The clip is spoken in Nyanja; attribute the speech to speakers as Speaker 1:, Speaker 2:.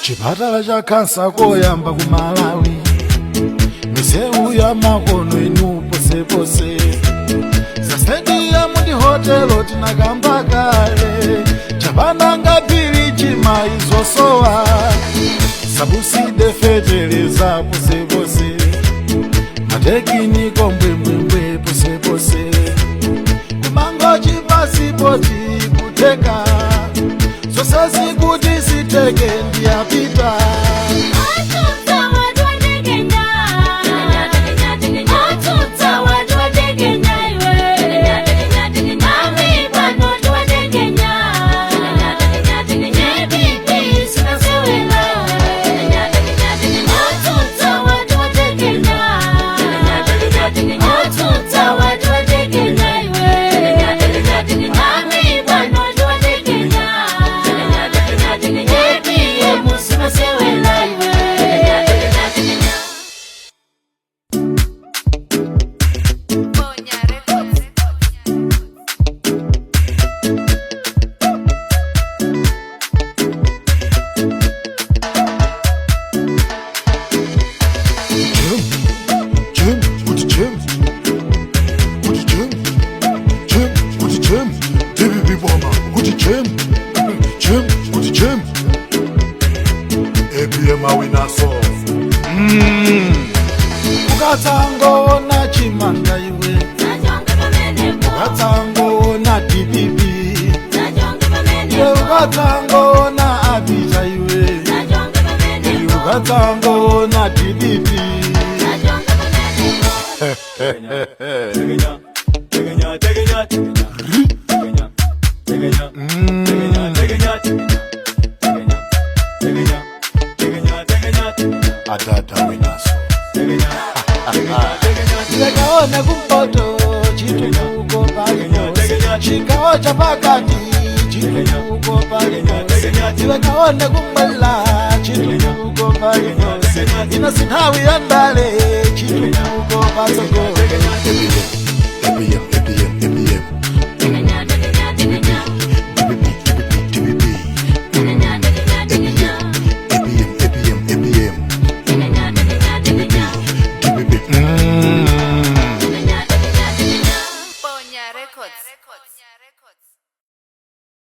Speaker 1: Chipatala cha kansa koyamba ku Malawi, misewu ya makono inu pose pose, za stadium ndi hotelo tinakamba kale, chapanda pili chima izosowa, sabuside feteleza pose pose, matekiniko mbwembwe pose pose, kumango chipasipoti kuteka, sosasi kuti siteke ndiyapita. Ukatango na chimanga iwe, ukatango na DPP, ukatango na Abija iwe, ukatango na DPP. Adada winaso Chikaona kumpoto chituko palimosi, chikaona chapakati chituko palimosi, chikaona kumwela chituko palimosi, ina sinawi andale